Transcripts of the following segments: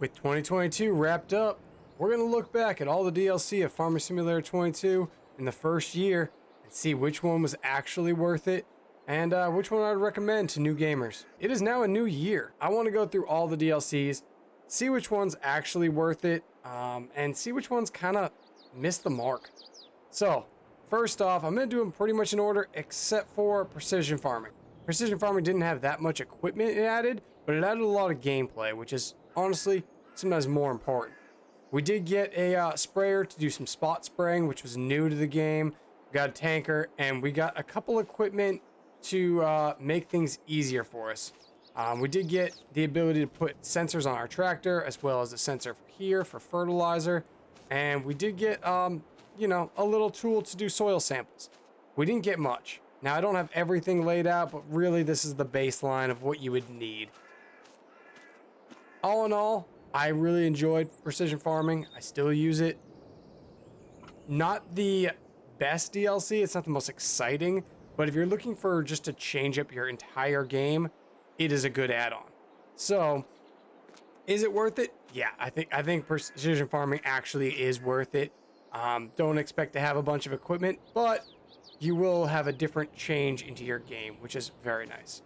With 2022 wrapped up, we're going to look back at all the DLC of Farming Simulator 22 in the first year and see which one was actually worth it and which one I'd recommend to new gamers. It is now a new year. I want to go through all the DLCs, see which one's actually worth it, and see which ones kind of missed the mark. So, first off, I'm going to do them pretty much in order except for Precision Farming. Precision Farming didn't have that much equipment it added, but it added a lot of gameplay, which is honestly sometimes more important. We did get a sprayer to do some spot spraying, which was new to the game. We got a tanker, and we got a couple equipment to make things easier for us. We did get the ability to put sensors on our tractor, as well as a sensor for here for fertilizer, and we did get you know, a little tool to do soil samples. We didn't get much. Now, I don't have everything laid out, but really this is the baseline of what you would need. All in all, I really enjoyed Precision Farming. I still use it. Not the best DLC, it's not the most exciting, but if you're looking for just to change up your entire game, it is a good add-on. So, is it worth it? Yeah, I think Precision Farming actually is worth it. Don't expect to have a bunch of equipment, but you will have a different change into your game, which is very nice.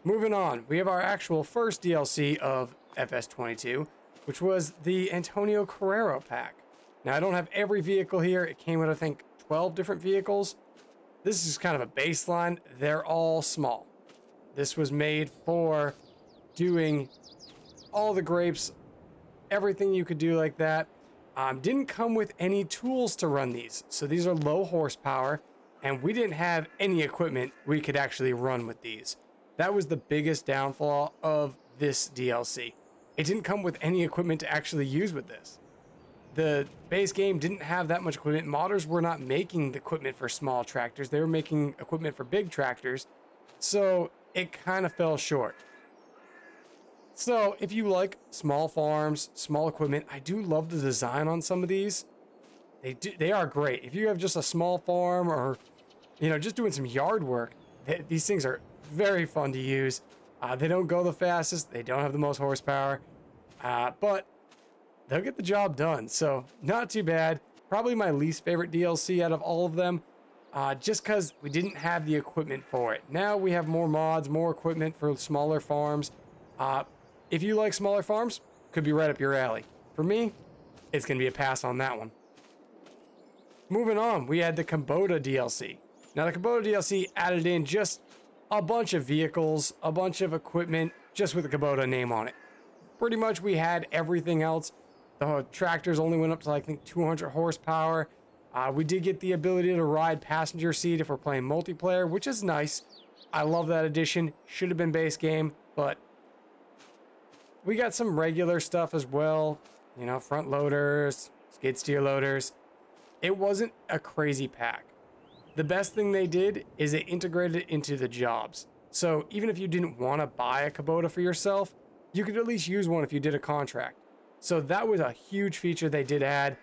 Moving on, we have our actual first DLC of FS22, which was the Antonio Carrero pack. Now, I don't have every vehicle here. It came with, I think, 12 different vehicles. This is kind of a baseline. They're all small. This was made for doing all the grapes, everything you could do like that. Didn't come with any tools to run these. So these are low horsepower, and we didn't have any equipment we could actually run with these. That was the biggest downfall of this DLC. It didn't come with any equipment to actually use with this. The base game didn't have that much equipment. Modders were not making the equipment for small tractors. They were making equipment for big tractors. So it kind of fell short. So if you like small farms, small equipment, I do love the design on some of these. They are great. If you have just a small farm or, you know, just doing some yard work, these things are very fun to use. They don't go the fastest. They don't have the most horsepower, but they'll get the job done. So not too bad. Probably my least favorite DLC out of all of them, just because we didn't have the equipment for it. Now we have more mods, more equipment for smaller farms. If you like smaller farms, could be right up your alley. For me, it's going to be a pass on that one. Moving on, we had the Kubota DLC. Now, the Kubota DLC added in just a bunch of vehicles, a bunch of equipment, just with the Kubota name on it. Pretty much we had everything else. The tractors only went up to, I think, 200 horsepower. We did get the ability to ride passenger seat if we're playing multiplayer, which is nice. I love that addition. Should have been base game, but we got some regular stuff as well. You know, front loaders, skid steer loaders. It wasn't a crazy pack. The best thing they did is they integrated it into the jobs. So even if you didn't want to buy a Kubota for yourself, you could at least use one if you did a contract. So that was a huge feature they did add.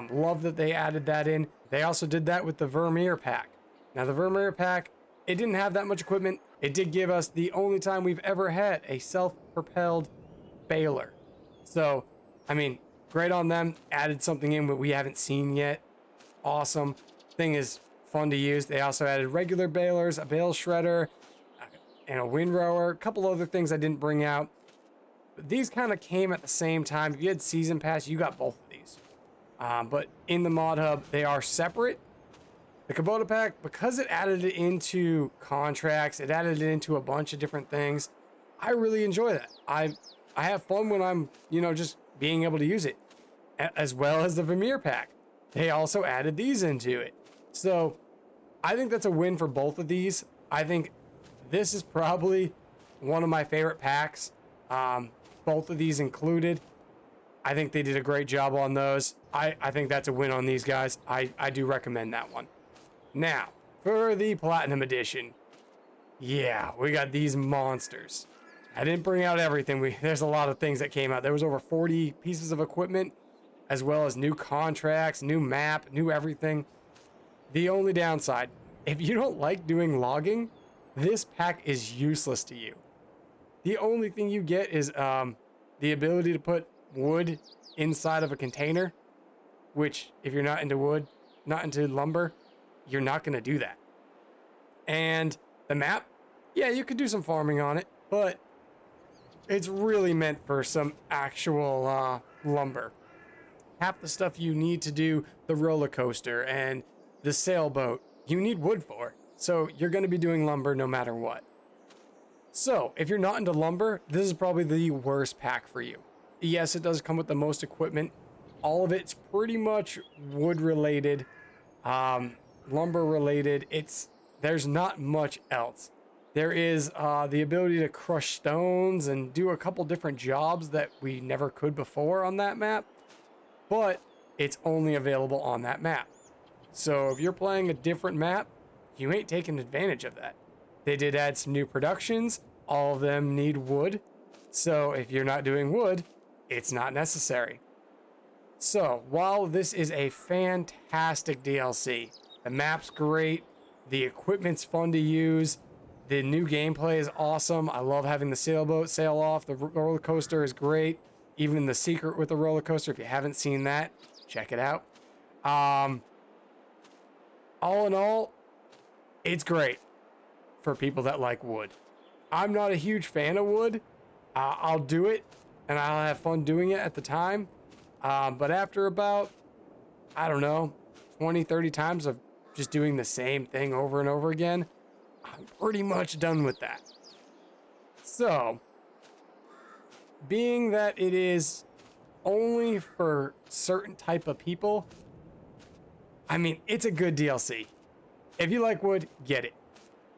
Love that they added that in. They also did that with the Vermeer pack. Now the Vermeer pack, it didn't have that much equipment. It did give us the only time we've ever had a self-propelled baler. So, I mean, great on them. Added something in that we haven't seen yet. Awesome. Thing is fun to use. They also added regular balers, a bale shredder, and a windrower. A couple other things I didn't bring out. But these kind of came at the same time. If you had Season Pass, you got both of these. But in the mod hub, they are separate. The Kubota pack, because it added it into contracts, it added it into a bunch of different things. I really enjoy that. I have fun when I'm, you know, just being able to use it. As well as the Vermeer pack. They also added these into it. So I think that's a win for both of these. I think this is probably one of my favorite packs. Both of these included. I think they did a great job on those. I think that's a win on these guys. I do recommend that one. Now, for the Platinum Edition. Yeah, we got these monsters. I didn't bring out everything. There's a lot of things that came out. There was over 40 pieces of equipment, as well as new contracts, new map, new everything. The only downside, if you don't like doing logging, this pack is useless to you. The only thing you get is the ability to put wood inside of a container, which if you're not into wood, not into lumber, you're not going to do that. And the map, yeah, you could do some farming on it, but it's really meant for some actual lumber. Half the stuff you need to do the roller coaster and the sailboat, you need wood for. So you're going to be doing lumber no matter what. So if you're not into lumber, this is probably the worst pack for you. Yes, it does come with the most equipment. All of it's pretty much wood related, lumber related. There's not much else. There is the ability to crush stones and do a couple different jobs that we never could before on that map, but it's only available on that map. So if you're playing a different map, you ain't taking advantage of that. They did add some new productions. All of them need wood. So if you're not doing wood, it's not necessary. So while this is a fantastic DLC, the map's great, the equipment's fun to use, the new gameplay is awesome. I love having the sailboat sail off. The roller coaster is great. Even the secret with the roller coaster, if you haven't seen that, check it out. All in all, it's great for people that like wood. I'm not a huge fan of wood. I'll do it and I'll have fun doing it at the time. But after about, I don't know, 20, 30 times of just doing the same thing over and over again, I'm pretty much done with that. So, being that it is only for certain type of people, I mean, it's a good DLC. If you like wood, get it.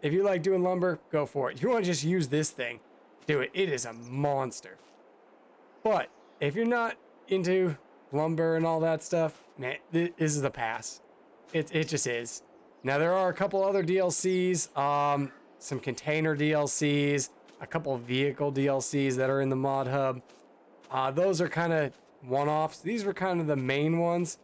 If you like doing lumber, go for it. If you want to just use this thing, do it. It is a monster. But if you're not into lumber and all that stuff, man, this is the pass. It just is. Now there are a couple other DLCs, some container DLCs, a couple of vehicle DLCs that are in the mod hub. Those are kind of one-offs. These were kind of the main ones.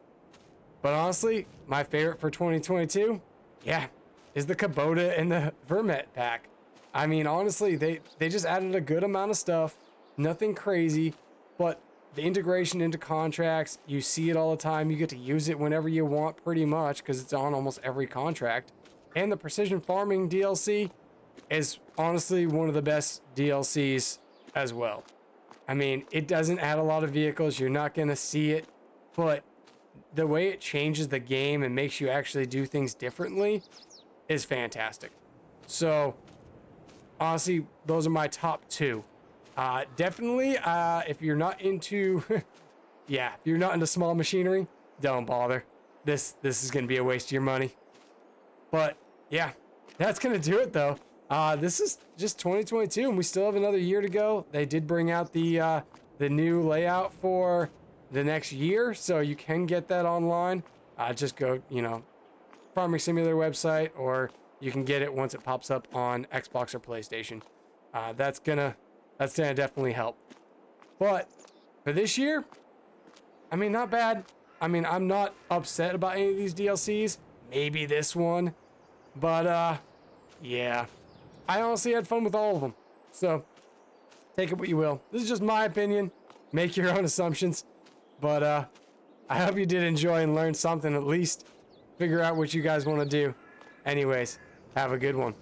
But honestly, my favorite for 2022, yeah, is the Kubota and the Vermeer pack. I mean, honestly, they just added a good amount of stuff, nothing crazy, but the integration into contracts, you see it all the time. You get to use it whenever you want pretty much because it's on almost every contract. And the precision farming DLC is honestly one of the best DLCs as well. I mean, it doesn't add a lot of vehicles. You're not going to see it, but the way it changes the game and makes you actually do things differently is fantastic. So honestly, those are my top two. Definitely, if you're not into, yeah, if you're not into small machinery, don't bother. This is going to be a waste of your money. But yeah, that's going to do it though. This is just 2022 and we still have another year to go. They did bring out the new layout for the next year, so you can get that online. Just go, Farming Simulator website, or you can get it once it pops up on Xbox or PlayStation. That's gonna definitely help. But for this year, I mean, not bad. I mean, I'm not upset about any of these DLCs. Maybe this one, but yeah, I honestly had fun with all of them. So take it what you will. This is just my opinion. Make your own assumptions. But I hope you did enjoy and learn something, at least figure out what you guys want to do. Anyways, have a good one.